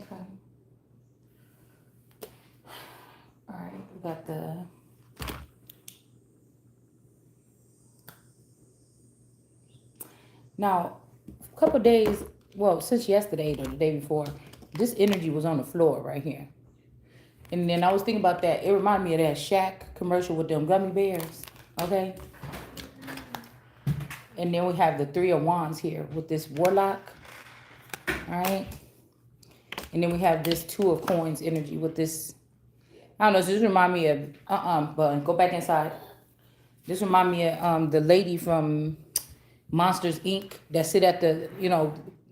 Okay. All right. We got the. Now, a couple days, well, since yesterday or the day before, this energy was on the floor right here. And then I was thinking about that. It reminded me of that Shaq commercial with them gummy bears. Okay. And then we have the Three of Wands here with this warlock. All right. And then we have this Two of Coins energy with this. I don't know. This remind me of but go back inside. This remind me of the lady from Monsters Inc. that sit at the,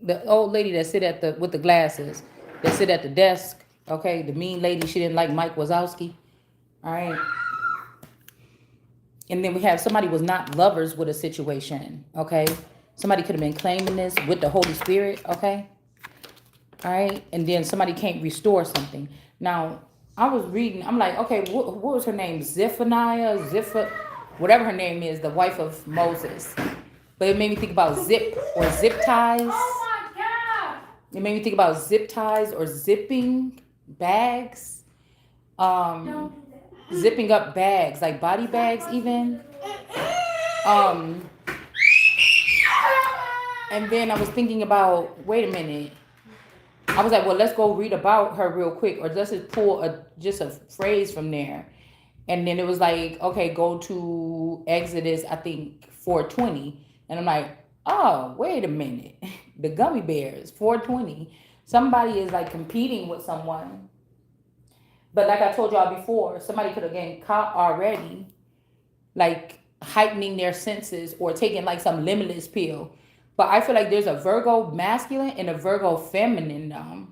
the old lady that sit at the with the glasses that sit at the desk. Okay, the mean lady. She didn't like Mike Wazowski. All right. And then we have somebody was not lovers with a situation. Okay, somebody could have been claiming this with the Holy Spirit. Okay. All right. And then somebody can't restore something. Now, I was reading, I'm like, okay, what was her name? Whatever her name is, the wife of Moses. But it made me think about zip or zip ties. Oh my God. It made me think about zip ties or zipping bags. Zipping up bags, like body bags even. Um, and then I was thinking about, wait a minute. I was like, well, let's go read about her real quick, or let's just pull just a phrase from there. And then it was like, okay, go to Exodus, I think 4:20. And I'm like, oh, wait a minute. The gummy bears, 4:20. Somebody is like competing with someone. But like I told y'all before, somebody could have gotten caught already, like heightening their senses or taking like some limitless pill. But I feel like there's a Virgo masculine and a Virgo feminine,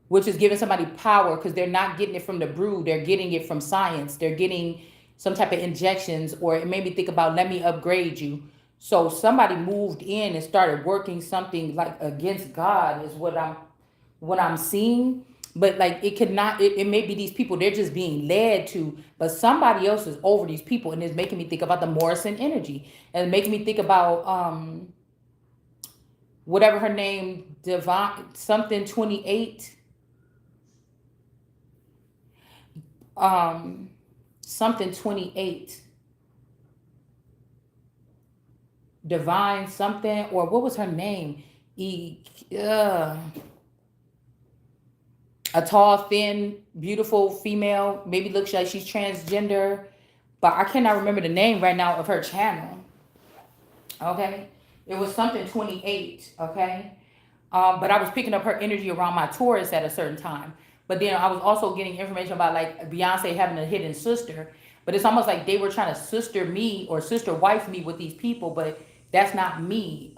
which is giving somebody power because they're not getting it from the brew. They're getting it from science. They're getting some type of injections, or it made me think about, let me upgrade you. So somebody moved in and started working something like against God is what I'm seeing. But like it could not, it may be these people, they're just being led to, but somebody else is over these people, and it's making me think about the Morrison energy, and making me think about whatever her name, Divine something 28, um something 28, Divine something, or what was her name? E a tall, thin, beautiful female, maybe looks like she's transgender, but I cannot remember the name right now of her channel. Okay, it was something 28. Okay, but I was picking up her energy around my Taurus at a certain time. But then I was also getting information about like Beyonce having a hidden sister. But it's almost like they were trying to sister me or sister wife me with these people, but that's not me.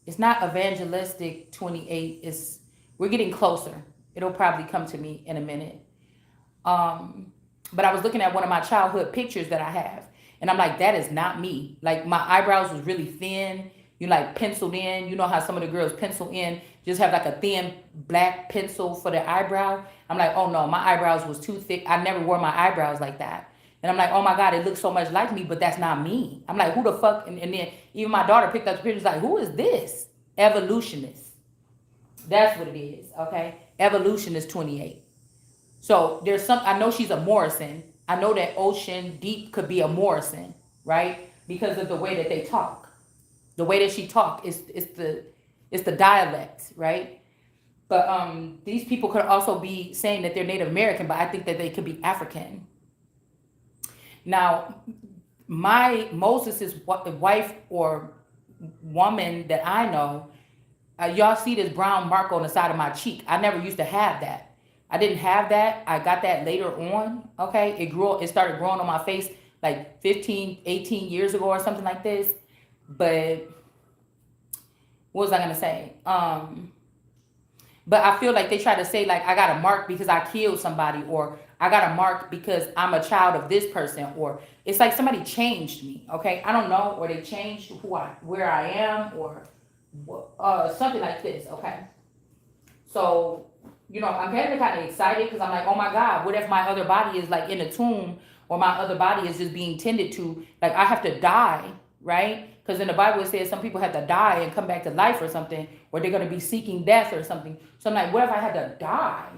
It's not evangelistic 28. It's we're getting closer. It'll probably come to me in a minute. Um, but I was looking at one of my childhood pictures that I have, and I'm like, that is not me. Like my eyebrows was really thin, like penciled in. You know how some of the girls pencil in, just have like a thin black pencil for the eyebrow. I'm like, oh no, my eyebrows was too thick. I never wore my eyebrows like that. And I'm like, oh my God, it looks so much like me, but that's not me. I'm like, who the fuck? And then even my daughter picked up the pictures like, who is this? Evolutionist. That's what it is, okay? Evolution is 28. So there's some, I know she's a Morrison. I know that Ocean Deep could be a Morrison, right? Because of the way that they talk. The way that she talk is it's the dialect, right? But these people could also be saying that they're Native American, but I think that they could be African. Now, my Moses' wife or woman that I know, y'all see this brown mark on the side of my cheek. I never used to have that. I didn't have that. I got that later on. Okay. It started growing on my face like 15, 18 years ago or something like this. But what was I gonna say? But I feel like they try to say like I got a mark because I killed somebody, or I got a mark because I'm a child of this person, or it's like somebody changed me. Okay, I don't know, or they changed where I am, or something like this. Okay, so I'm getting kind of excited because I'm like, oh my God, what if my other body is like in a tomb, or my other body is just being tended to? Like I have to die, right? Because in the Bible it says some people have to die and come back to life or something, or they're going to be seeking death or something. So I'm like, what if I had to die,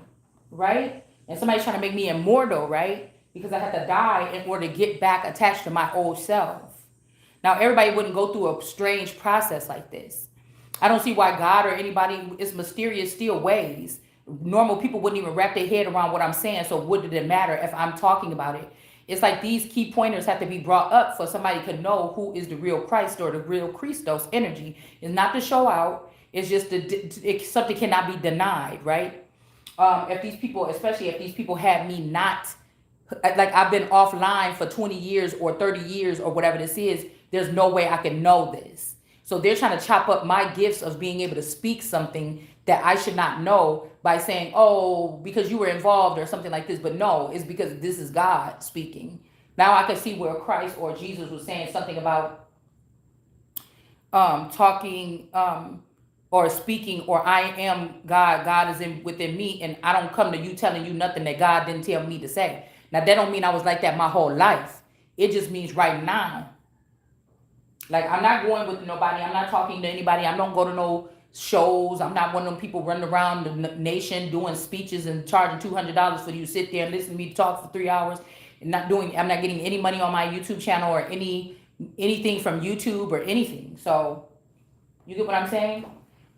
right? And somebody's trying to make me immortal, right? Because I had to die in order to get back attached to my old self. Now, everybody wouldn't go through a strange process like this. I don't see why God or anybody is mysterious still ways. Normal people wouldn't even wrap their head around what I'm saying. So what did it matter if I'm talking about it? It's like these key pointers have to be brought up for somebody to know who is the real Christ or the real Christos energy. It's not to show out. It's just something cannot be denied, right? If these people, especially if these people had me not, like I've been offline for 20 years or 30 years or whatever this is, there's no way I can know this. So they're trying to chop up my gifts of being able to speak something that I should not know by saying, oh, because you were involved or something like this. But no, it's because this is God speaking. Now I can see where Christ or Jesus was saying something about talking or speaking, or I am God, God is in within me, and I don't come to you telling you nothing that God didn't tell me to say. Now that don't mean I was like that my whole life. It just means right now. Like I'm not going with nobody. I'm not talking to anybody. I don't go to no shows. I'm not one of them people running around the nation doing speeches and charging $200 for you to sit there and listen to me talk for 3 hours and not doing. I'm not getting any money on my YouTube channel or anything from YouTube or anything. So you get what I'm saying?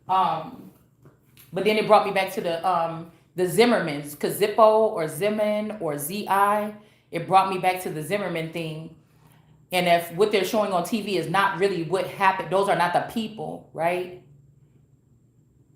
But then it brought me back to the Zimmermans, because Zippo or Zimmerman or ZI. It brought me back to the Zimmerman thing. And if what they're showing on TV is not really what happened, those are not the people, right?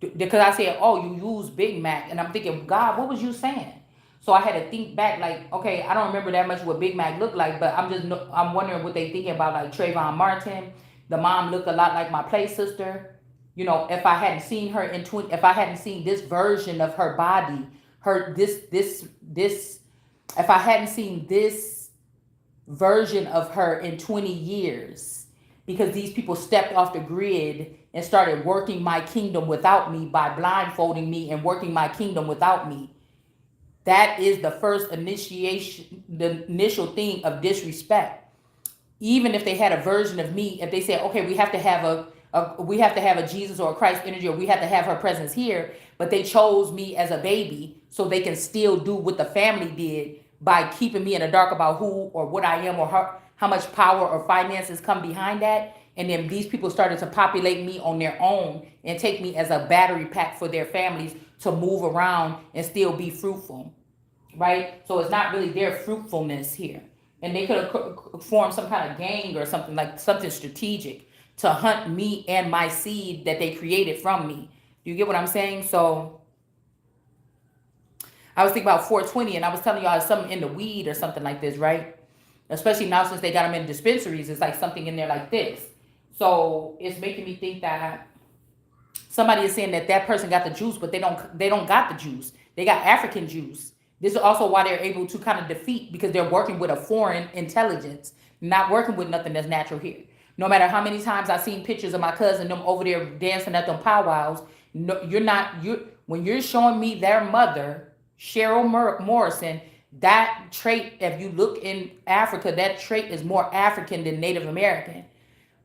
Because I said, oh, you use Big Mac. And I'm thinking, God, what was you saying? So I had to think back, like, okay, I don't remember that much what Big Mac looked like, but I'm wondering what they thinking about, like Trayvon Martin. The mom looked a lot like my play sister. You know, if I hadn't seen her if I hadn't seen this version of her body, if I hadn't seen this version of her in 20 years, because these people stepped off the grid and started working my kingdom without me by blindfolding me and working my kingdom without me. That is the first initiation, the initial thing of disrespect. Even if they had a version of me, if they said, okay, we have to have a Jesus or a Christ energy, or we have to have her presence here, but they chose me as a baby so they can still do what the family did by keeping me in the dark about who or what I am, or how much power or finances come behind that. And then these people started to populate me on their own and take me as a battery pack for their families to move around and still be fruitful, right? So it's not really their fruitfulness here. And they could have formed some kind of gang or something, like something strategic to hunt me and my seed that they created from me. Do you get what I'm saying? So I was thinking about 420, and I was telling y'all something in the weed or something like this, right? Especially now since they got them in dispensaries, it's like something in there like this. So it's making me think that somebody is saying that person got the juice, but they don't got the juice. They got African juice. This is also why they're able to kind of defeat, because they're working with a foreign intelligence, not working with nothing that's natural here. No matter how many times I've seen pictures of my cousin, them over there dancing at them powwows, no, when you're showing me their mother, Cheryl Morrison, that trait, if you look in Africa, that trait is more African than Native American.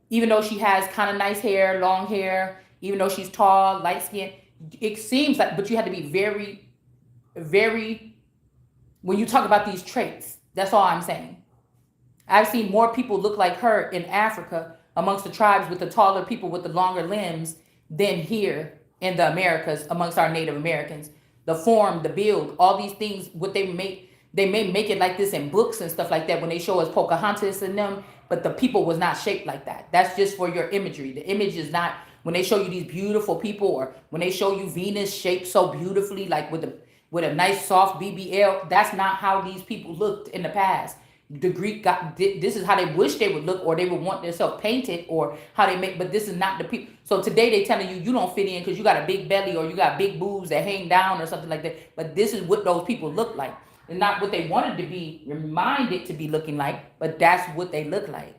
Even though she has kind of nice hair, long hair, even though she's tall, light skinned, it seems like, but you have to be very, very, when you talk about these traits, that's all I'm saying. I've seen more people look like her in Africa amongst the tribes with the taller people with the longer limbs than here in the Americas amongst our Native Americans. The form, the build, all these things, what they may make it like this in books and stuff like that when they show us Pocahontas and them, but the people was not shaped like that. That's just for your imagery. The image is not, when they show you these beautiful people, or when they show you Venus shaped so beautifully, like with a nice soft BBL, that's not how these people looked in the past. The Greek this is how they wish they would look, or they would want themselves painted, or how they make, but this is not the people. So today they telling you don't fit in because you got a big belly or you got big boobs that hang down or something like that. But this is what those people look like. And not what they wanted to be reminded to be looking like, but that's what they look like.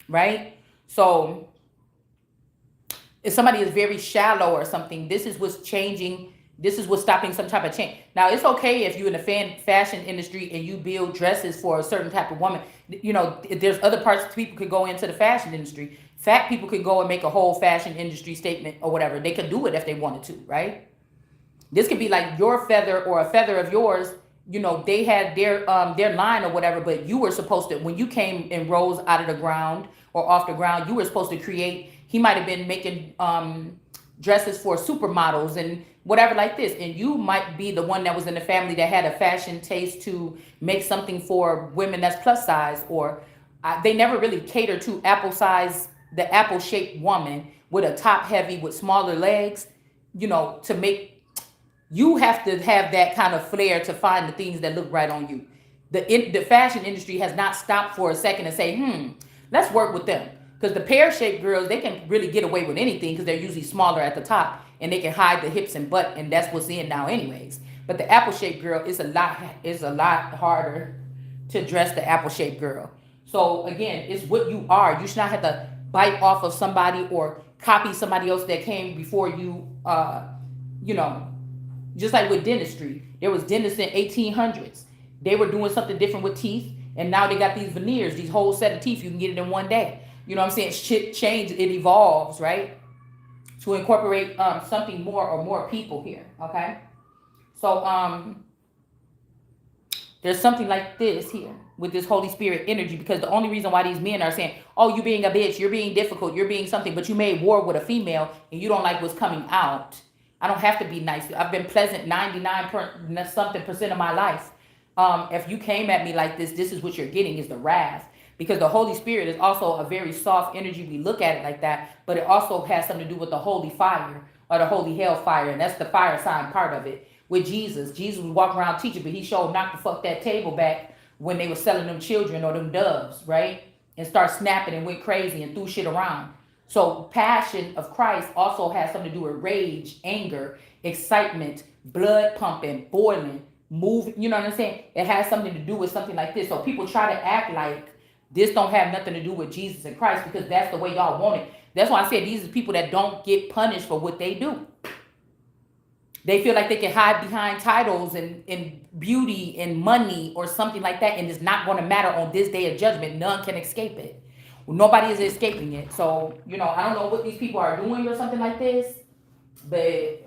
Right? So if somebody is very shallow or something, this is what's changing This is what's stopping some type of change. Now, it's okay if you're in the fashion industry and you build dresses for a certain type of woman. You know, there's other parts people could go into the fashion industry. Fat people could go and make a whole fashion industry statement or whatever. They could do it if they wanted to, right? This could be like your feather or a feather of yours. You know, they had their line or whatever, but you were supposed to, when you came and rose out of the ground or off the ground, you were supposed to create. He might have been making dresses for supermodels and whatever like this, and you might be the one that was in the family that had a fashion taste to make something for women that's plus size, or they never really cater to apple size, the apple shaped woman with a top heavy with smaller legs, you know, to make. You have to have that kind of flair to find the things that look right on you. The fashion industry has not stopped for a second and say, let's work with them. Because the pear-shaped girls, they can really get away with anything because they're usually smaller at the top and they can hide the hips and butt, and that's what's in now anyways. But the apple-shaped girl is a lot harder to dress the apple-shaped girl. So again, it's what you are. You should not have to bite off of somebody or copy somebody else that came before you. You know, just like with dentistry, there was dentists in 1800s. They were doing something different with teeth, and now they got these veneers, these whole set of teeth. You can get it in one day. You know what I'm saying? Shit changes, it evolves, right? To incorporate something more or more people here. Okay, so there's something like this here with this Holy Spirit energy, because the only reason why these men are saying, oh, you being a bitch, you're being difficult, you're being something, but you made war with a female and you don't like what's coming out. I don't have to be nice. I've been pleasant 99% of my life. If you came at me like this is what you're getting, is the wrath. Because the Holy Spirit is also a very soft energy. We look at it like that, but it also has something to do with the holy fire or the holy hellfire, and that's the fire sign part of it. With Jesus would walk around teaching, but he showed not to fuck that table back when they were selling them children or them doves, right? And start snapping and went crazy and threw shit around. So passion of Christ also has something to do with rage, anger, excitement, blood pumping, boiling, moving. You know what I'm saying? It has something to do with something like this. So people try to act like this don't have nothing to do with Jesus and Christ because that's the way y'all want it. That's why I said these are people that don't get punished for what they do. They feel like they can hide behind titles and beauty and money or something like that, and it's not going to matter on this day of judgment. None can escape it. Nobody is escaping it. So, you know, I don't know what these people are doing or something like this, but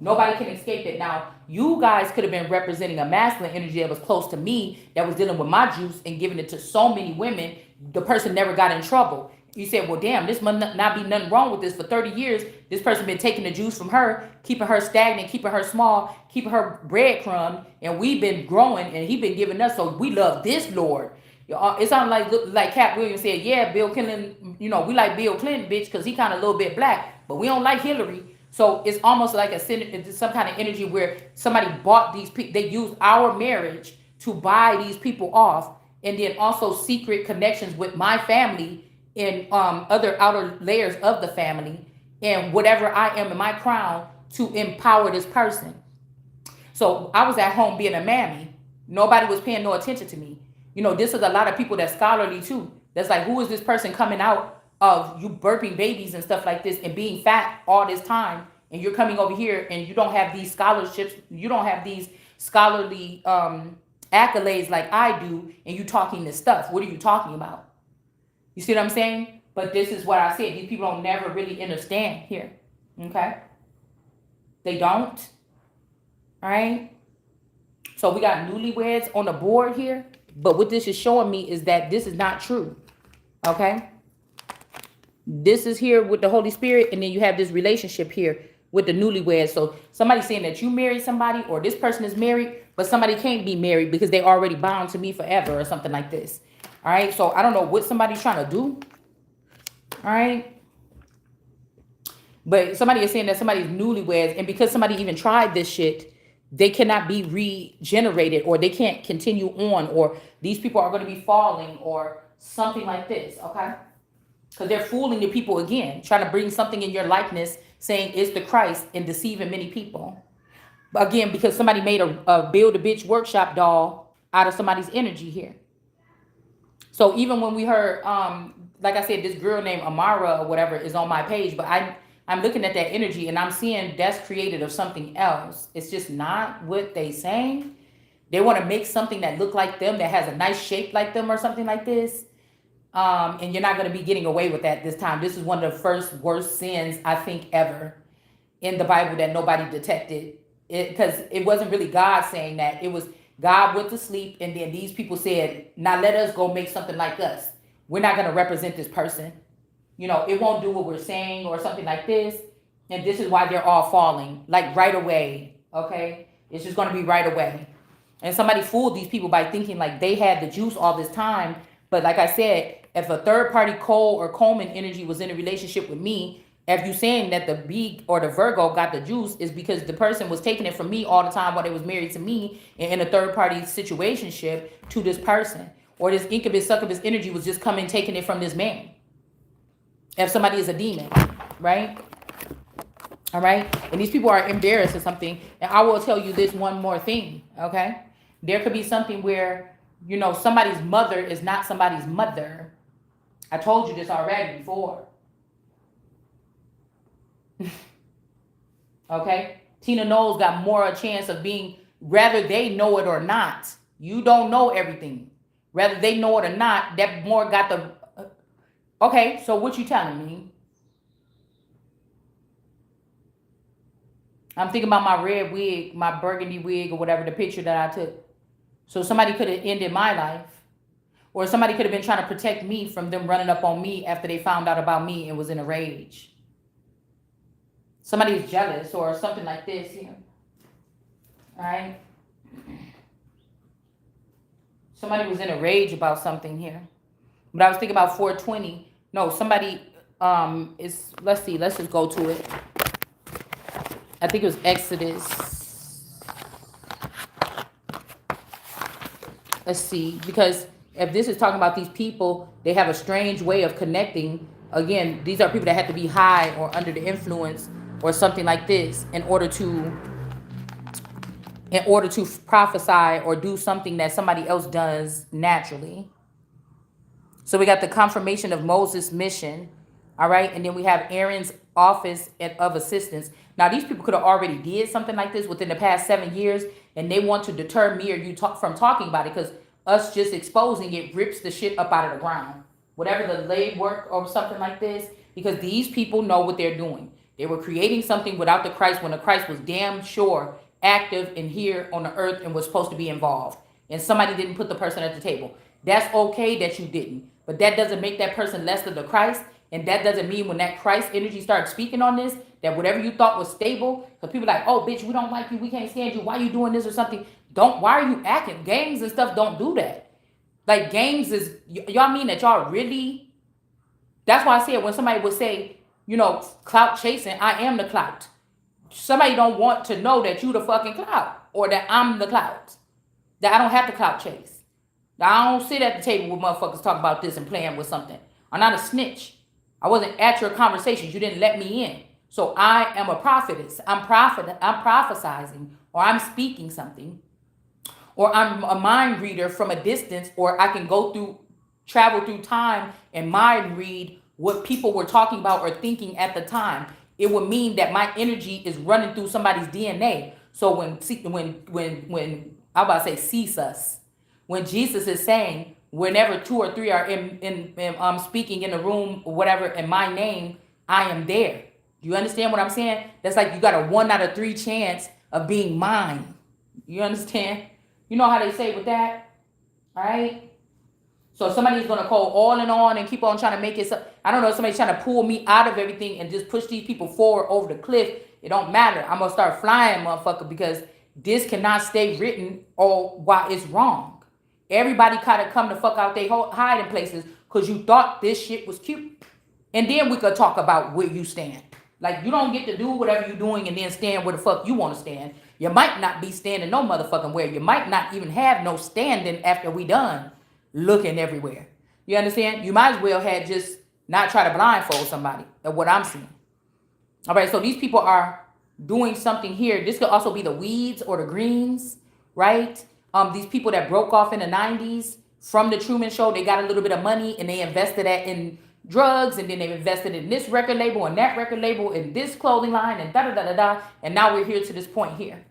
nobody can escape it. Now, you guys could have been representing a masculine energy that was close to me, that was dealing with my juice and giving it to so many women. The person never got in trouble. You said, well, damn, this must not be nothing wrong with this. For 30 years, this person been taking the juice from her, keeping her stagnant, keeping her small, keeping her breadcrumb, and we've been growing, and he been giving us, so we love this Lord. It sounded like Cat Williams said, yeah, Bill Clinton, you know, we like Bill Clinton, bitch, because he kind of a little bit black, but we don't like Hillary. So it's almost like some kind of energy where somebody bought these people, they used our marriage to buy these people off, and then also secret connections with my family and other outer layers of the family and whatever I am in my crown to empower this person. So I was at home being a mammy. Nobody was paying no attention to me. You know, this is a lot of people that's scholarly too. That's like, who is this person coming out of you birthing babies and stuff like this and being fat all this time, and you're coming over here and you don't have these scholarships, you don't have these scholarly accolades like I do, and you talking this stuff. What are you talking about? You see what I'm saying? But this is what I said. These people don't never really understand here. Okay? They don't. All right? So we got newlyweds on the board here. But what this is showing me is that this is not true. Okay? This is here with the Holy Spirit, and then you have this relationship here with the newlyweds. So somebody's saying that you married somebody, or this person is married, but somebody can't be married because they already bound to me forever or something like this. All right, so I don't know what somebody's trying to do. All right. But somebody is saying that somebody's newlyweds, and because somebody even tried this shit, they cannot be regenerated, or they can't continue on, or these people are going to be falling, or something like this, okay? Because they're fooling the people again, trying to bring something in your likeness, saying it's the Christ, and deceiving many people. But again, because somebody made a Build-A-Bitch workshop doll out of somebody's energy here. So even when we heard, like I said, this girl named Amara or whatever is on my page, but I'm looking at that energy and I'm seeing that's created of something else. It's just not what they saying. They want to make something that look like them, that has a nice shape like them or something like this. And you're not going to be getting away with that this time. This is one of the first worst sins I think ever in the Bible that nobody detected. Because it wasn't really God saying that. It was God went to sleep and then these people said, now let us go make something like us. We're not going to represent this person. It won't do what we're saying or something like this. And this is why they're all falling, like right away. Okay? It's just going to be right away. And somebody fooled these people by thinking like they had the juice all this time. But like I said, if a third party Cole or Coleman energy was in a relationship with me, if you saying that the B or the Virgo got the juice, is because the person was taking it from me all the time while they was married to me and in a third party situationship to this person. Or this incubus succubus energy was just coming taking it from this man. If somebody is a demon, right? All right. And these people are embarrassed or something. And I will tell you this one more thing. Okay. There could be something where, somebody's mother is not somebody's mother. I told you this already before. Okay. Tina Knowles got more a chance of being, whether they know it or not. You don't know everything. Whether they know it or not, that more got the, okay. So what you telling me? I'm thinking about my red wig, my burgundy wig or whatever, the picture that I took. So somebody could have ended my life. Or somebody could have been trying to protect me from them running up on me after they found out about me and was in a rage. Somebody's jealous or something like this, All right? Somebody was in a rage about something here. But I was thinking about 420. No, somebody let's see, let's just go to it. I think it was Exodus. Let's see, because if this is talking about these people, they have a strange way of connecting. Again, these are people that have to be high or under the influence or something like this in order to prophesy or do something that somebody else does naturally. So we got the confirmation of Moses' mission. All right. And then we have Aaron's office of assistance. Now, these people could have already did something like this within the past 7 years, and they want to deter me or you from talking about it, because us just exposing it rips the shit up out of the ground. Whatever the lay work or something like this, because these people know what they're doing. They were creating something without the Christ when the Christ was damn sure active and here on the earth and was supposed to be involved. And somebody didn't put the person at the table. That's okay that you didn't. But that doesn't make that person less than the Christ. And that doesn't mean when that Christ energy starts speaking on this, that whatever you thought was stable, because people are like, oh, bitch, we don't like you. We can't stand you. Why are you doing this or something? Why are you acting? Gangs and stuff don't do that. Like gangs is, y'all mean that y'all really, that's why I said when somebody would say, clout chasing, I am the clout. Somebody don't want to know that you the fucking clout or that I'm the clout. That I don't have to clout chase. That I don't sit at the table with motherfuckers talking about this and playing with something. I'm not a snitch. I wasn't at your conversations. You didn't let me in. So I am a prophetess. I'm prophesizing, or I'm speaking something, or I'm a mind reader from a distance, or I can travel through time and mind read what people were talking about or thinking at the time. It would mean that my energy is running through somebody's DNA. So when I'm about to say Jesus, when Jesus is saying, whenever 2 or 3 are in speaking in a room or whatever in my name, I am there. You understand what I'm saying? That's like you got a 1 out of 3 chance of being mine. You understand? You know how they say with that? All right? So somebody's going to call on and keep on trying to make it. I don't know if somebody's trying to pull me out of everything and just push these people forward over the cliff. It don't matter. I'm going to start flying, motherfucker, because this cannot stay written or why it's wrong. Everybody kind of come to fuck out their hiding places because you thought this shit was cute. And then we could talk about where you stand. Like, you don't get to do whatever you're doing and then stand where the fuck you want to stand. You might not be standing no motherfucking where. You might not even have no standing after we done looking everywhere. You understand? You might as well have just not try to blindfold somebody of what I'm seeing. All right, so these people are doing something here. This could also be the weeds or the greens, right? These people that broke off in the 90s from the Truman Show, they got a little bit of money and they invested that in drugs, and then they've invested in this record label and that record label and this clothing line and da da da da da. And now we're here to this point here.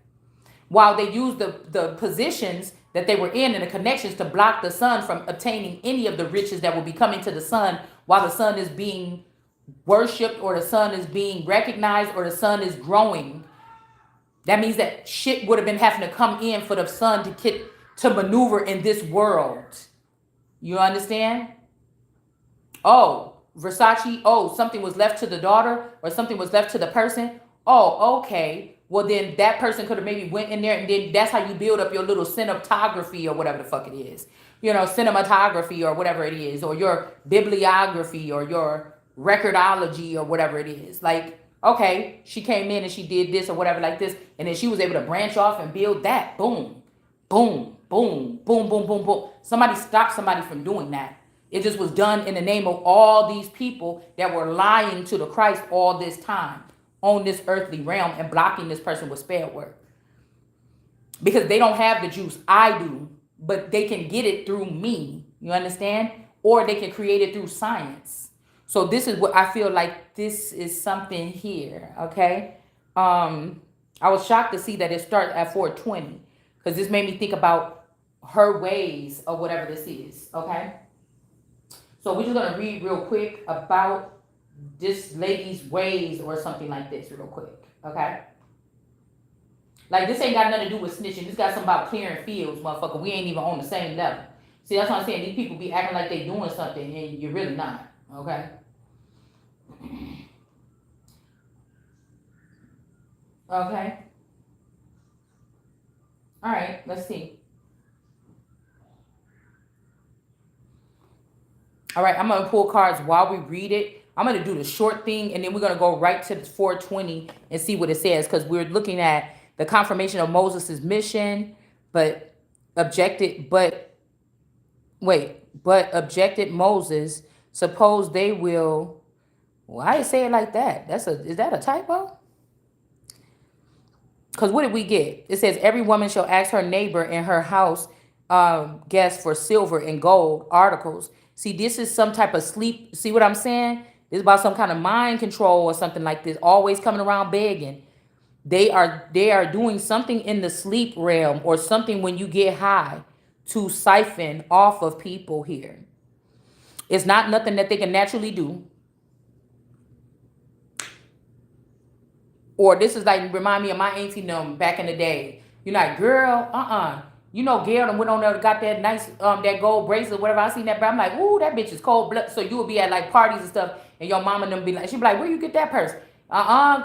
While they use the positions that they were in and the connections to block the sun from obtaining any of the riches that will be coming to the sun while the sun is being worshipped or the sun is being recognized or the sun is growing. That means that shit would have been having to come in for the sun to get to maneuver in this world. You understand? Oh, Versace, oh, something was left to the daughter or something was left to the person. Oh, okay. Well, then that person could have maybe went in there and then that's how you build up your little cinematography or whatever the fuck it is. You know, cinematography or whatever it is, or your bibliography or your recordology or whatever it is. Like, okay, she came in and she did this or whatever like this, and then she was able to branch off and build that. Boom, boom, boom, boom, boom, boom, boom. Somebody stopped somebody from doing that. It just was done in the name of all these people that were lying to the Christ all this time on this earthly realm and blocking this person with spell work. Because they don't have the juice. I do. But they can get it through me. You understand? Or they can create it through science. So this is what I feel like this is something here. Okay. I was shocked to see that it starts at 420. Because this made me think about her ways or whatever this is. Okay. So we're just going to read real quick about this lady's ways or something like this real quick. Okay. Like, this ain't got nothing to do with snitching. This got something about clearing fields, motherfucker. We ain't even on the same level. See, that's what I'm saying. These people be acting like they doing something, and you're really not. Okay? Okay? All right, let's see. All right, I'm going to pull cards while we read it. I'm going to do the short thing, and then we're going to go right to the 420 and see what it says, because we're looking at the confirmation of Moses' mission, but objected Moses. Suppose they will. Why say it like that? Is that a typo? Because what did we get? It says every woman shall ask her neighbor in her house guest for silver and gold articles. See, this is some type of sleep. See what I'm saying? This is about some kind of mind control or something like this. Always coming around begging. They are doing something in the sleep realm or something when you get high to siphon off of people here. It's not nothing that they can naturally do. Or this is like, remind me of my auntie back in the day. You're like, girl, You know, Gail and went on there, got that nice, that gold bracelet, whatever. I seen that, but I'm like, ooh, that bitch is cold blood. So you would be at like parties and stuff, and your mama and them be like, she'd be like, where you get that purse?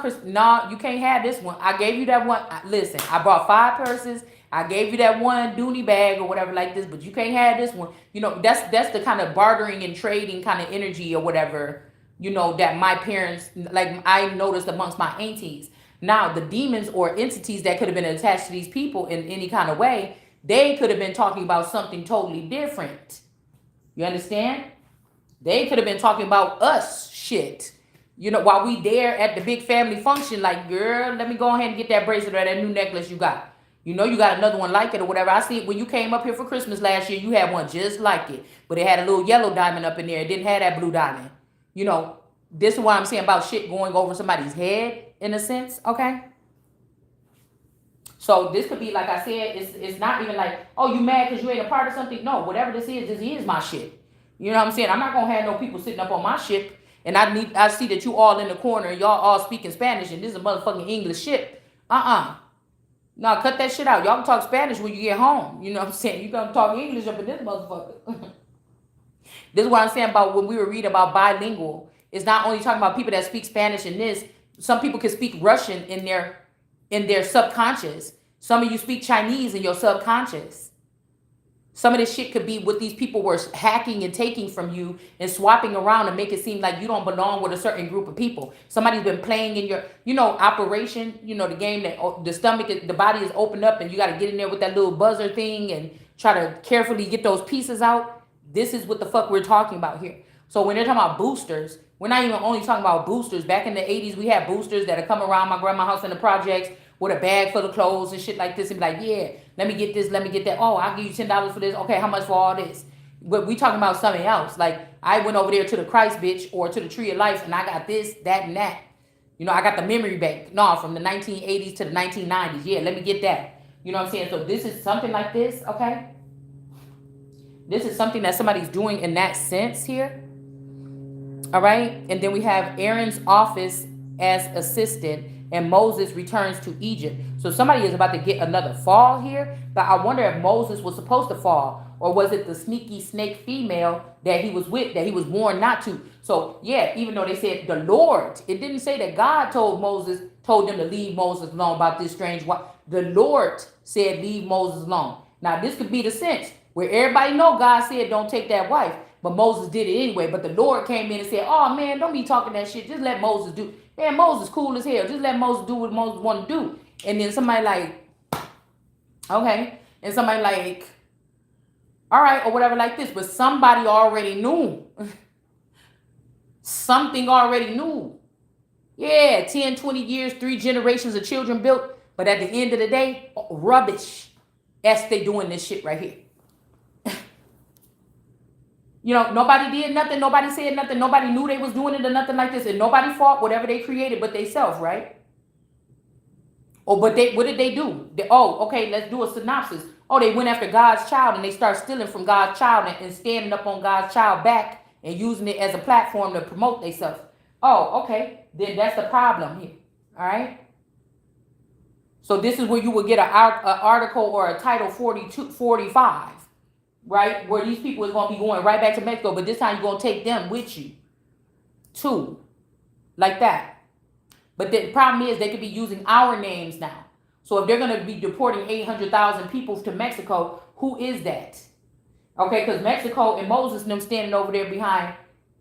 Chris, no, you can't have this one. I gave you that one. Listen, I bought 5 purses. I gave you that one dooney bag or whatever like this, but you can't have this one. You know, that's the kind of bartering and trading kind of energy or whatever, you know, that my parents, like I noticed amongst my aunties. Now, the demons or entities that could have been attached to these people in any kind of way, they could have been talking about something totally different. You understand? They could have been talking about us shit. You know, while we there at the big family function, like, girl, let me go ahead and get that bracelet or that new necklace you got. You know, you got another one like it or whatever. I see it when you came up here for Christmas last year, you had one just like it. But it had a little yellow diamond up in there. It didn't have that blue diamond. You know, this is what I'm saying about shit going over somebody's head in a sense, okay? So this could be, like I said, it's not even like, oh, you mad because you ain't a part of something. No, whatever this is my shit. You know what I'm saying? I'm not going to have no people sitting up on my shit. And I see that you all in the corner and y'all all speaking Spanish and this is a motherfucking English shit. No, cut that shit out. Y'all can talk Spanish when you get home. You know what I'm saying? You gonna talk English up in this motherfucker. This is what I'm saying about when we were reading about bilingual. It's not only talking about people that speak Spanish in this. Some people can speak Russian in their subconscious. Some of you speak Chinese in your subconscious. Some of this shit could be what these people were hacking and taking from you and swapping around and make it seem like you don't belong with a certain group of people. Somebody's been playing in your, operation, the game that the body is opened up and you got to get in there with that little buzzer thing and try to carefully get those pieces out. This is what the fuck we're talking about here. So when they're talking about boosters, we're not even only talking about boosters. Back in the 80s, we had boosters that would come around my grandma's house in the projects with a bag full of clothes and shit like this and be like, yeah, let me get this, let me get that. Oh, I'll give you $10 for this. Okay, how much for all this? But we talking about something else. Like I went over there to the Christ bitch or to the Tree of Life and I got this, that, and that. I got the memory bank. No, from the 1980s to the 1990s. Yeah, let me get that. You know what I'm saying? So this is something like this, okay? This is something that somebody's doing in that sense here. All right. And then we have Aaron's office as assistant, and Moses returns to Egypt. So somebody is about to get another fall here. But I wonder if Moses was supposed to fall, or was it the sneaky snake female that he was with, that he was warned not to? So yeah, even though they said the Lord, it didn't say that God told them to leave Moses alone about this strange wife. The Lord said leave Moses alone. Now this could be the sense where everybody know God said don't take that wife. But Moses did it anyway. But the Lord came in and said, oh, man, don't be talking that shit. Just let Moses do. Man, Moses cool as hell. Just let Moses do what Moses want to do. And then somebody like, okay. And somebody like, all right, or whatever like this. But somebody already knew. Something already knew. Yeah, 10, 20 years, 3 generations of children built. But at the end of the day, rubbish. As they doing this shit right here. Nobody did nothing. Nobody said nothing. Nobody knew they was doing it or nothing like this. And nobody fought whatever they created but they self, right? Oh, but what did they do? Okay, let's do a synopsis. Oh, they went after God's child and they start stealing from God's child and standing up on God's child back and using it as a platform to promote themselves. Oh, okay. Then that's the problem here. All right. So this is where you would get an article or a title 42, 45. Right? Where these people is going to be going right back to Mexico, but this time you're going to take them with you. Too. Like that. But the problem is they could be using our names now. So if they're going to be deporting 800,000 people to Mexico, who is that? Okay, because Mexico and Moses and them standing over there behind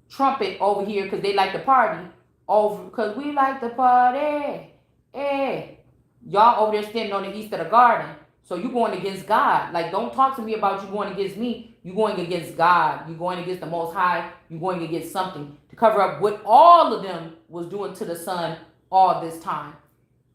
Trumpet over here because they like to party. Because we like to party. Hey. Y'all over there standing on the east of the garden. So you're going against God. Like, don't talk to me about you going against me. You're going against God. You're going against the Most High. You're going against something to cover up what all of them was doing to the son all this time.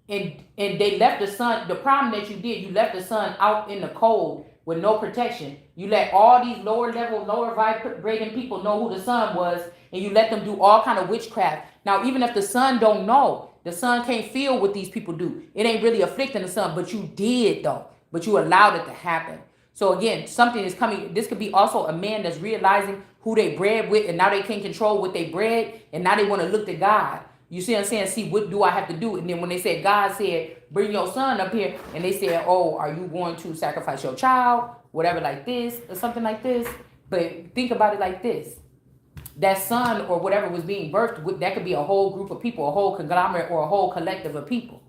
And they left the son. The problem that you left the son out in the cold with no protection. You let all these lower level, lower vibrating people know who the son was, and you let them do all kind of witchcraft. Now, even if the son don't know, the son can't feel what these people do. It ain't really afflicting the son, but you did though. But you allowed it to happen. So again, something is coming. This could be also a man that's realizing who they bred with, and now they can't control what they bred, and now they want to look to God. You see what I'm saying? See, what do I have to do? And then when they said, God said, bring your son up here, and they said, oh, are you going to sacrifice your child? Whatever like this, or something like this. But think about it like this. That son or whatever was being birthed, that could be a whole group of people, a whole conglomerate, or a whole collective of people.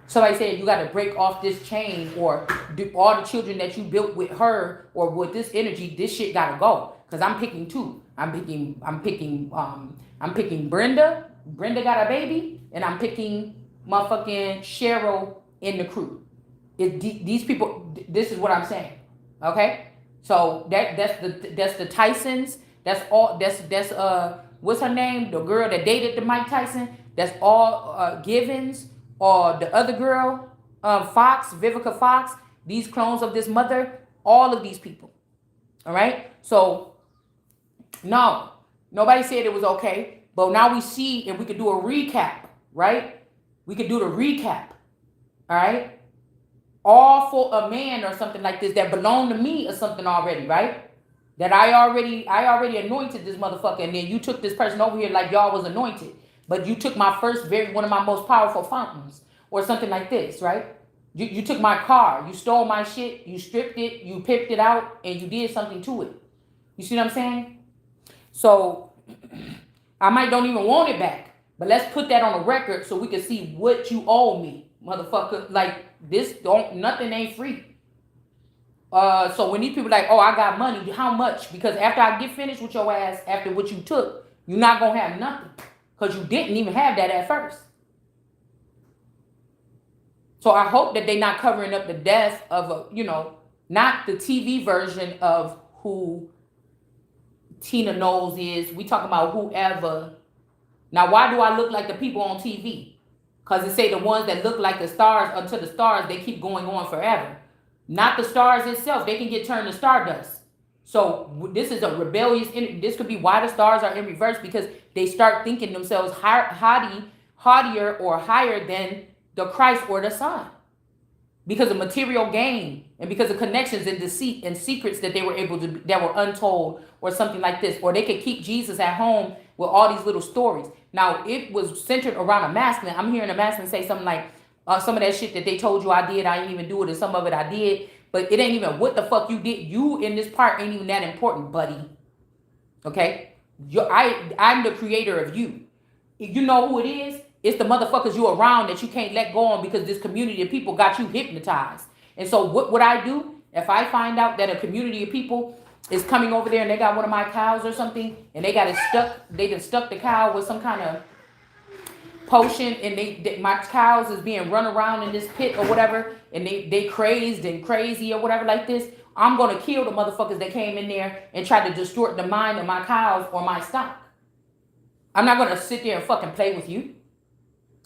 Somebody said you got to break off this chain, or do all the children that you built with her or with this energy, this shit got to go. Because I'm picking 2. I'm picking Brenda. Brenda got a baby, and I'm picking motherfucking Cheryl in the crew. These people, this is what I'm saying. Okay? So that's the Tysons. That's all that's what's her name? The girl that dated the Mike Tyson. That's all Givens. Or the other girl, Fox, Vivica Fox, these clones of this mother, all of these people. All right? So, no, nobody said it was okay. But now we see, and we could do a recap, right? We could do the recap. All right? All for a man or something like this that belonged to me or something already, right? That I already anointed this motherfucker, and then you took this person over here like y'all was anointed. But you took my one of my most powerful fountains or something like this, right? You took my car, you stole my shit, you stripped it, you pimped it out, and you did something to it. You see what I'm saying? So I might don't even want it back, but let's put that on the record so we can see what you owe me, motherfucker. Like nothing ain't free. So when these people like, oh, I got money, how much? Because after I get finished with your ass, after what you took, you're not gonna have nothing. Because you didn't even have that at first. So I hope that they're not covering up the death of not the TV version of who Tina Knowles is. We talking about whoever. Now, why do I look like the people on TV? Because it say the ones that look like the stars until the stars, they keep going on forever. Not the stars itself. They can get turned to stardust. So this is a rebellious. This could be why the stars are in reverse, because they start thinking themselves haughtier or higher than the Christ or the Son, because of material gain and because of connections and deceit and secrets that they were able to, that were untold, or something like this. Or they could keep Jesus at home with all these little stories. Now it was centered around a masculine. I'm hearing a masculine say something like, some of that shit that they told you I did, I didn't even do it, and some of it I did, but it ain't even what the fuck you did. You in this part ain't even that important, buddy. Okay, I'm the creator of you. You know who it is? It's the motherfuckers you around that you can't let go on, because this community of people got you hypnotized. And so what would I do if I find out that a community of people is coming over there and they got one of my cows or something, and they got it stuck, they just stuck the cow with some kind of potion, and my cows is being run around in this pit or whatever, and they crazed and crazy or whatever like this. I'm gonna kill the motherfuckers that came in there and tried to distort the mind of my cows or my stock. I'm not gonna sit there and fucking play with you.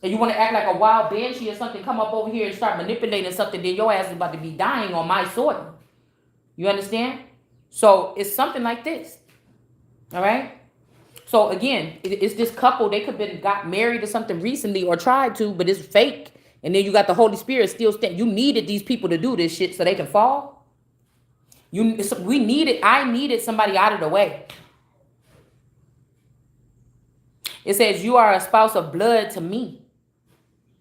And you want to act like a wild banshee or something, come up over here and start manipulating something, then your ass is about to be dying on my soil. You understand? So it's something like this. All right? So again, it's this couple, they could have been got married or something recently or tried to, but it's fake. And then you got the Holy Spirit still stand. You needed these people to do this shit so they can fall. I needed somebody out of the way. It says, you are a spouse of blood to me.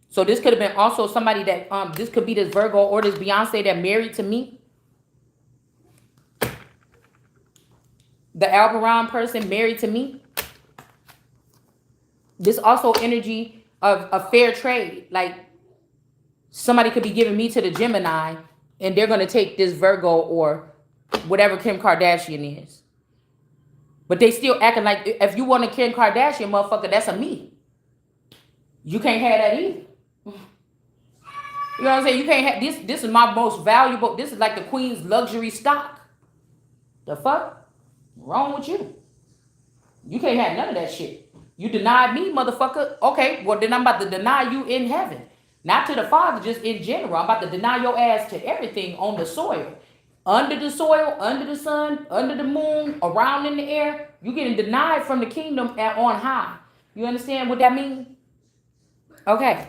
So this could have been also somebody that, this could be this Virgo or this Beyonce that married to me. The Albaron person married to me. This also energy of a fair trade. Like somebody could be giving me to the Gemini, and they're going to take this Virgo or whatever Kim Kardashian is. But they still acting like, if you want a Kim Kardashian motherfucker, that's a me. You can't have that either. You know what I'm saying? You can't have this. This is my most valuable. This is like the queen's luxury stock. The fuck? Wrong with you? You can't have none of that shit. You denied me, motherfucker. Okay, well then I'm about to deny you in heaven. Not to the Father, just in general. I'm about to deny your ass to everything on the soil. Under the soil, under the sun, under the moon, around in the air. You getting denied from the kingdom on high. You understand what that means? Okay.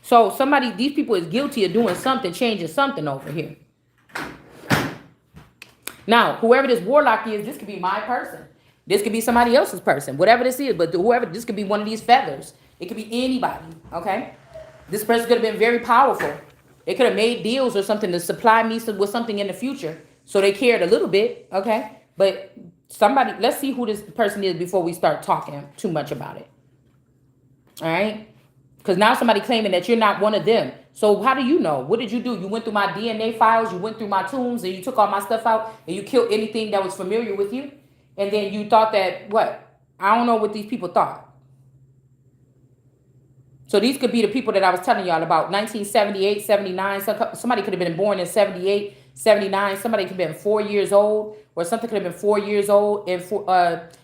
So these people is guilty of doing something, changing something over here. Now, whoever this warlock is, this could be my person. This could be somebody else's person, whatever this is. But this could be one of these feathers. It could be anybody, okay? This person could have been very powerful. They could have made deals or something to supply me with something in the future. So they cared a little bit, okay? But let's see who this person is before we start talking too much about it. All right? Because now somebody claiming that you're not one of them. So how do you know? What did you do? You went through my DNA files, you went through my tombs, and you took all my stuff out, and you killed anything that was familiar with you? And then you thought that, what? I don't know what these people thought. So these could be the people that I was telling y'all about, 1978, 79. Somebody could have been born in 78, 79. Somebody could have been 4 years old, or something could have been 4 years old in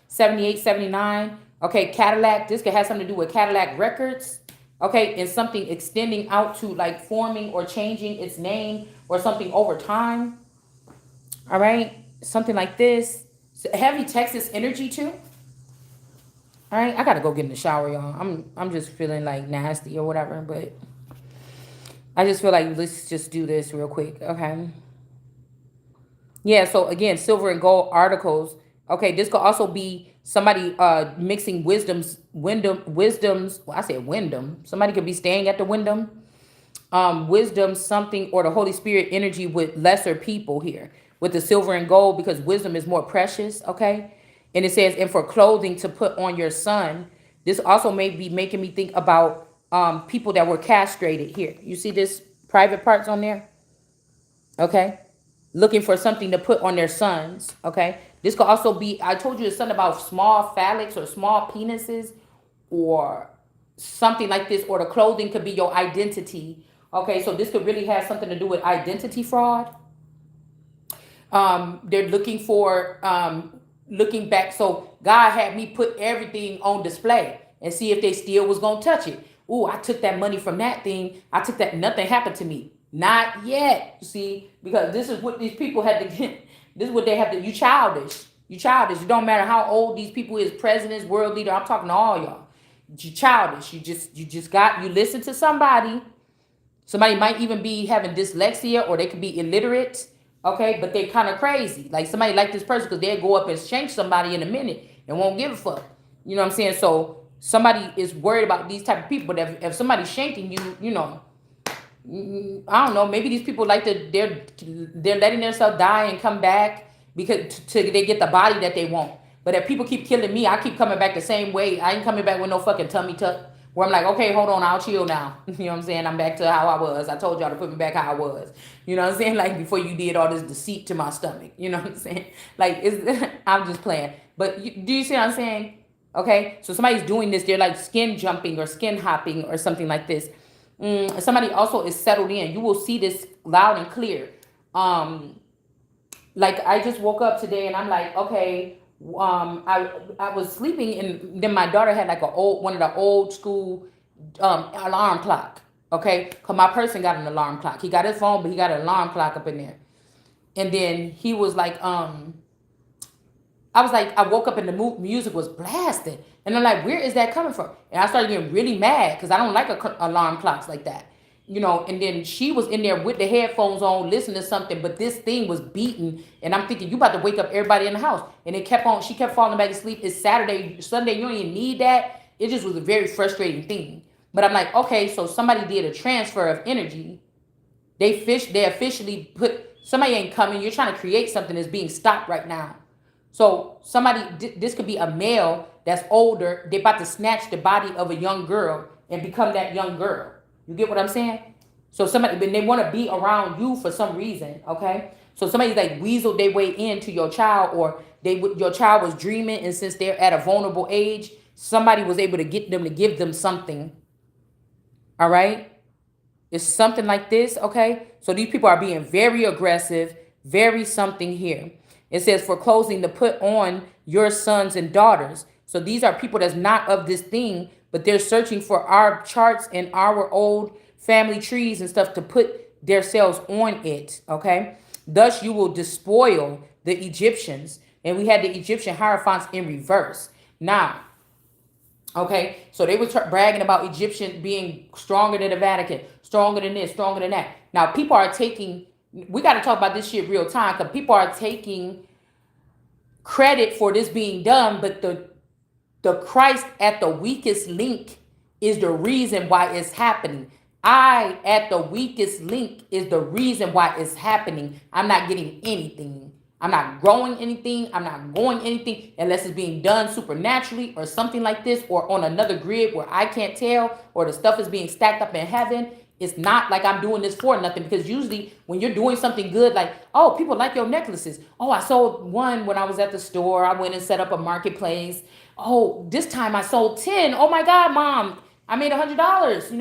78, 79. Okay, Cadillac. This could have something to do with Cadillac Records. Okay, and something extending out to like forming or changing its name or something over time. All right, something like this. So heavy Texas energy too. All right, I gotta go get in the shower, y'all. I'm just feeling like nasty or whatever, but I just feel like let's just do this real quick, okay? Yeah. So again, silver and gold articles. Okay, this could also be somebody mixing wisdoms. Well, I said Wyndham. Somebody could be staying at the Wyndham. Wisdom, something, or the Holy Spirit energy with lesser people here with the silver and gold, because wisdom is more precious. Okay, and it says, and for clothing to put on your son. This also may be making me think about people that were castrated here. You see this private parts on there? Okay. Looking for something to put on their sons. Okay. This could also be, I told you it's something about small phallics or small penises or something like this, or the clothing could be your identity. Okay. So this could really have something to do with identity fraud. They're looking for, looking back. So God had me put everything on display and see if they still was going to touch it. Ooh, I took that money from that thing. I took that. Nothing happened to me. Not yet. See, because this is what these people had to get. This is what they have to. You childish. You childish. It don't matter how old these people is, presidents, world leader. I'm talking to all y'all. You childish. You just got. You listen to somebody. Somebody might even be having dyslexia, or they could be illiterate. Okay, but they kind of crazy. Like somebody like this person, because they'll go up and shank somebody in a minute and won't give a fuck. You know what I'm saying? So somebody is worried about these type of people. But if somebody's shanking you, I don't know. Maybe these people like to they're letting themselves die and come back because they get the body that they want. But if people keep killing me, I keep coming back the same way. I ain't coming back with no fucking tummy tuck. Where I'm like, okay, hold on, I'll chill now. You know what I'm saying? I'm back to how I was. I told y'all to put me back how I was. You know what I'm saying? Like before you did all this deceit to my stomach. You know what I'm saying? Like I'm just playing. But do you see what I'm saying? Okay, so somebody's doing this. They're like skin jumping or skin hopping or something like this. Somebody also is settled in. You will see this loud and clear. Like I just woke up today and I'm like, okay, I was sleeping and then my daughter had like one of the old school alarm clock. Okay, cause my person got an alarm clock. He got his phone, but he got an alarm clock up in there. And then he was like, I was like, I woke up and the music was blasted. And I'm like, where is that coming from? And I started getting really mad because I don't like alarm clocks like that. And then she was in there with the headphones on, listening to something, but this thing was beating. And I'm thinking, you about to wake up everybody in the house. And it kept on, she kept falling back asleep. It's Saturday, Sunday, you don't even need that. It just was a very frustrating thing. But I'm like, okay, so somebody did a transfer of energy. They officially somebody ain't coming. You're trying to create something that's being stopped right now. So this could be a male that's older. They're about to snatch the body of a young girl and become that young girl. You get what I'm saying? So when they want to be around you for some reason, okay? So somebody's like weaseled their way into your child, or your child was dreaming, and since they're at a vulnerable age, somebody was able to get them to give them something. All right? It's something like this, okay? So these people are being very aggressive, very something here. It says for clothing to put on your sons and daughters. So these are people that's not of this thing, but they're searching for our charts and our old family trees and stuff to put themselves on it, okay? Thus you will despoil the Egyptians. And we had the Egyptian hierophants in reverse. Now, okay, so they were bragging about Egyptian being stronger than the Vatican, stronger than this, stronger than that. Now, people are we got to talk about this shit real time, because people are taking credit for this being done, but the Christ at the weakest link is the reason why it's happening. I at the weakest link is the reason why it's happening. I'm not getting anything. I'm not growing anything. I'm not going anything unless it's being done supernaturally or something like this, or on another grid where I can't tell, or the stuff is being stacked up in heaven. It's not like I'm doing this for nothing, because usually when you're doing something good, like, oh, people like your necklaces. Oh, I sold one when I was at the store. I went and set up a marketplace. Oh, this time I sold 10. Oh my God, Mom, I made $100,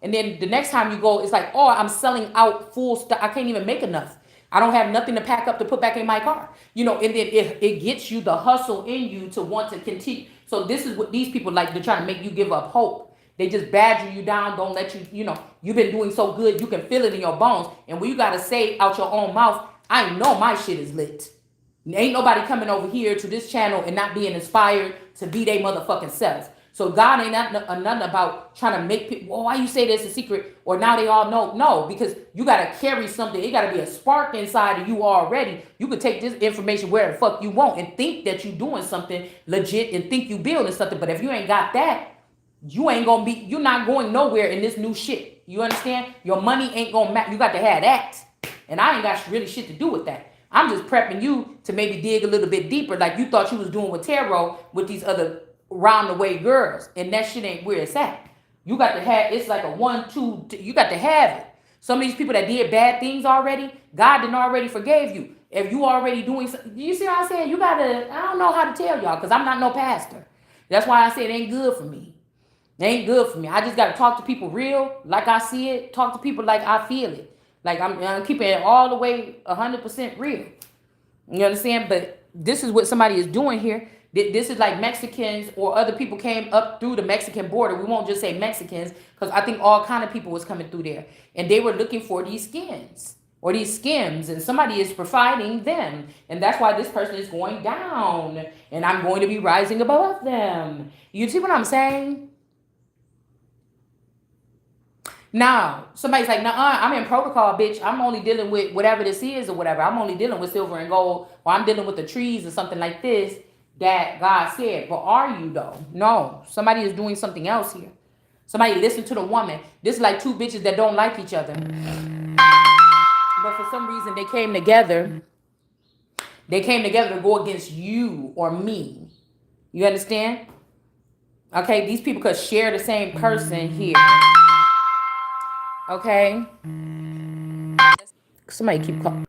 And then the next time you go, it's like, oh, I'm selling out full stock. I can't even make enough. I don't have nothing to pack up to put back in my car. And then it gets you the hustle in you to want to continue. So this is what these people like. They're trying to make you give up hope. They just badger you down, don't let you, you've been doing so good, you can feel it in your bones. And when you got to say out your own mouth, I know my shit is lit. Ain't nobody coming over here to this channel and not being inspired to be their motherfucking self. So God ain't nothing about trying to make people, well, why you say this a secret? Or now they all know. No, because you got to carry something. It got to be a spark inside of you already. You can take this information where the fuck you want and think that you doing something legit and think you building something. But if you ain't got that, you're not going nowhere in this new shit. You understand? Your money ain't gonna matter. You got to have that. And I ain't got really shit to do with that. I'm just prepping you to maybe dig a little bit deeper, like you thought you was doing with tarot with these other round the way girls. And that shit ain't where it's at. You got to have, it's like a 1, 2, you got to have it. Some of these people that did bad things already, God didn't already forgave you. If you already doing something, you see what I'm saying? You got to, I don't know how to tell y'all, because I'm not no pastor. That's why I say it ain't good for me. It ain't good for me. I just got to talk to people real, like I see it. Talk to people like I feel it. Like I'm keeping it all the way 100% real. You understand? But this is what somebody is doing here. This is like Mexicans or other people came up through the Mexican border. We won't just say Mexicans, because I think all kind of people was coming through there. And they were looking for these skins. or these skims, and somebody is providing them. And that's why this person is going down, and I'm going to be rising above them. You see what I'm saying? Now, somebody's like, nah, I'm in protocol, bitch. I'm only dealing with whatever this is or whatever. I'm only dealing with silver and gold, or I'm dealing with the trees or something like this that God said. But are you, though? No. Somebody is doing something else here. Somebody listen to the woman. This is like two bitches that don't like each other. But for some reason, they came together. They came together to go against you or me. You understand? Okay, these people could share the same person here. Okay? Somebody keep calling.